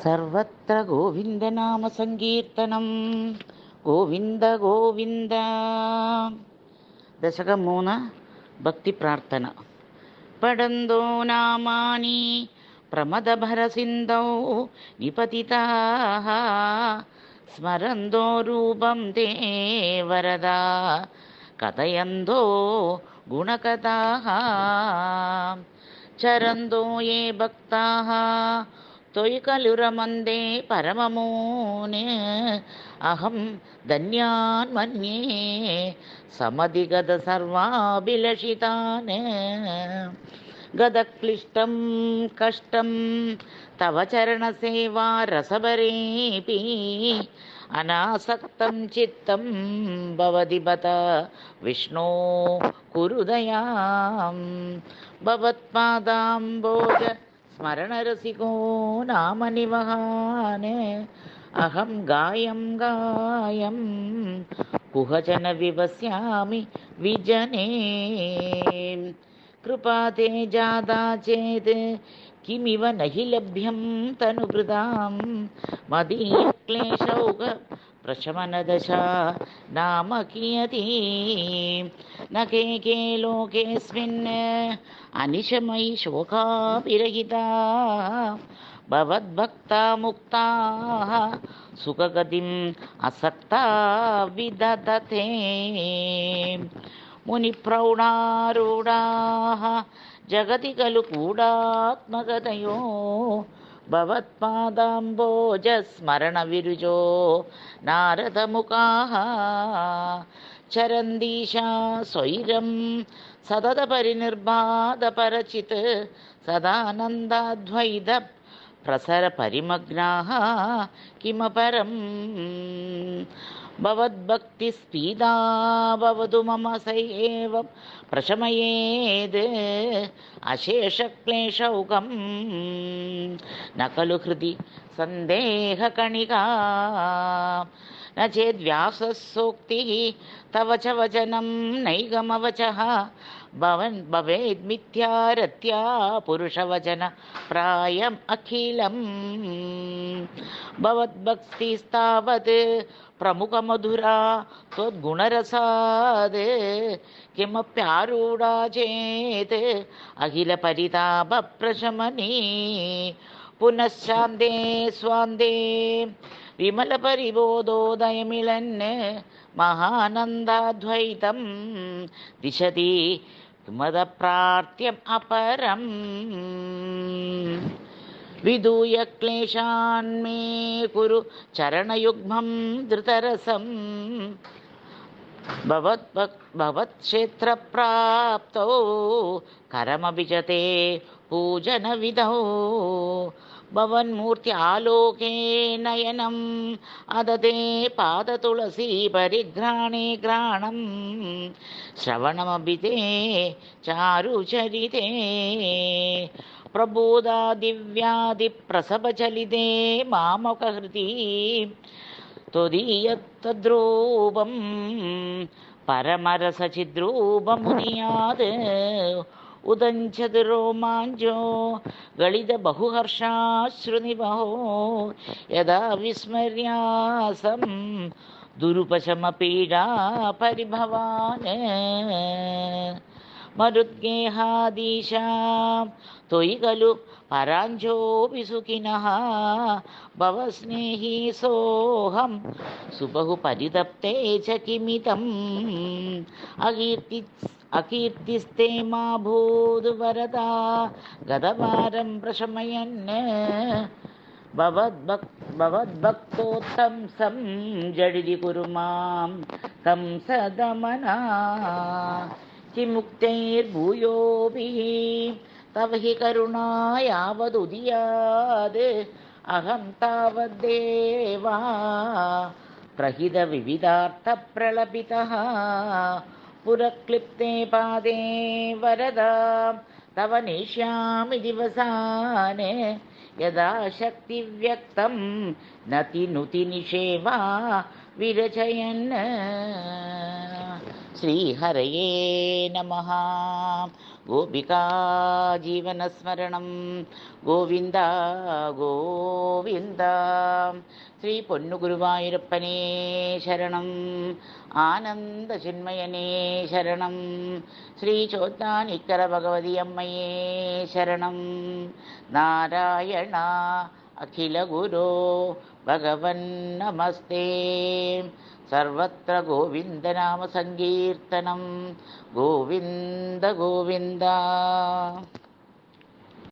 സർവത്ര ഗോവിന്ദനാമ സങ്കീർത്തനം. ഗോവിന്ദ ഗോവിന്ദ. ദശകം 3. ഭക്തി പ്രാർത്ഥന. പടന്തോ നാമാനി പ്രമദഭരസിന്ധൗ നിപതിതാഃ സ്മരന്തോ രൂപം തേ വരദാ കഥയന്തോ ഗുണകഥാഃ ചരന്തോ യേ ഭക്താഃ ത്വയി ഖലു രമന്തെ പരമമൂന് അഹം ധന്യാൻ മന്യേ സമധിഗത സർവാഭിലഷിതാൻ ഗതക്ലിഷ്ടം കഷ്ടം തവ ചരണസേവാ രസഭരേപി അനാസക്തം ചിത്തം ഭവതി ബത വിഷ്ണോ കുരുദയാം ഭവത്പാദാംബോജ സ്മരണരസികോ നാമനിവഹാൻ അഹം ഗായം ഗായം കുഹജന വിവസ്യാമി വിജനേ കൃപാതേ ജാതാ ചേത് കിമിവ നഹി ലഭ്യം തനുഭൃതാം മദീയക്ലേശൗക പ്രശമനദശ നാമ കിയതി ന കേ ലോകേസ്മിൻ അനിശമയി ശോകാഭിരഹിതാ ഭവദ്ഭക്താ മുക്താഃ സുഖഗതിം അസക്താ വിദധതേ മുനിപ്രൗഢാരൂഢാഃ ജഗതി ഖലു കൂടാത്മകതയോ ഭവത്പാദാംബോജസ്മരണവിരുജോ നാരദമുഖാഃ ചരന്തീശാ സ്വൈരം സതത പരിനിർബാധപരചിത് സദാനന്ദാദ്വൈത പ്രസര പരിമഗ്നാഃ കിമപരം ഭവദ്ഭക്തിസ്പീദാ ഭവതു മമ സൈവം പ്രശമയേത് അശേഷക്ലേശൗകം ന ഖലു ഹൃദി സന്ദേഹകണികാ ന ചേദ്വ്യാസസൂക്തിഃ തവ ച വചനം നൈകമവചഃ ഭവേദ്മിഥ്യാരത്യാ പുരുഷവചന പ്രായം അഖിലം ഭവദ്ഭക്തിസ്താവത് പ്രമുഖമധുരാ ത്വദ്ഗുണരസാത് കിമപ്യാരൂഢാ ചേത് അഖില പരിതാപപ്രശമനീ പുനഃശാന്തേ സ്വാന്തേ വിമല പരിബോധോദയമിളൻ മഹാനന്ദാദ്വൈതം ദിശതി മദപ്രാർത്ഥ്യം അപരം വിദൂയ ക്ലേശാൻ മേ കുരു ചരണയുഗ്മം ധൃതരസം ഭവത്ക്ഷേത്രപ്രാപ്തോ കരമപി ച തേ പൂജനവിധൗ ഭവന്മൂർത്തി ആലോകേ നയനം അദതേ പാദതുളസീ പരിഘ്രാണേ ഘ്രാണം ശ്രവണമപി തേ ചാരുചരിതേ പ്രബോധാ ദിവ്യാദിപ്രസവചലിതേ മാമകഹൃതി ത്വദീയത്തദ്രൂപം പരമരസചിദ്രൂപമുനിയാത് ഉദഞ്ചത് രോമാഞ്ചോ ഗളിത ബഹുഹർഷാശ്രുനിവഹോ യഥാ വിസ്മര്യാസം ദുരുപശമപീഡാ പരിഭവാൻ മരുദ്ഗേഹാദീശാം ത്വയി ഖലു പരാഞ്ജോപി സുഖിനഃ ഭവസ്നേഹി സോഹം സുബഹു പരിതപ്തേ ച കിമിതം അകീർത്തിസ്തേ മാ ഭൂത് വരദാ ഗതവാരം പ്രശമയൻ ഭവദ്ഭക്തോത്തംസം ജഡിതി കുരു മാം കംസദമനാ ചിമുക്തൈർഭൂയോപി തവ ഹി കരുണാ യാവതുദിയാത് അഹം താവദ്ദേവാ പ്രഹിത വിവിധാർത്ഥ പ്രളപിതഃ പുരക്ലിപ്തേ പാദേ വരദാ തവ നേഷ്യാമി ദിവസാൻ യഥാ ശക്തി വ്യക്തം നതി നുതി നിഷേവാ വിരചയൻ ശ്രീഹരയേ നമഃ. ഗോപികാ ജീവനസ്മരണം ഗോവിന്ദ ഗോവിന്ദ. ശ്രീ പൊന്നുഗുരുവായൂരപ്പനേ ശരണം. ആനന്ദചിന്മയനേ ശരണം. ശ്രീ ചോറ്റാനിക്കര ഭഗവതി അമ്മയേ ശരണം. നാരായണ അഖില ഗുരോ ഭഗവൻ നമസ്തേ. സർവത്ര ഗോവിന്ദനാമ സങ്കീർത്തനം. ഗോവിന്ദ ഗോവിന്ദ.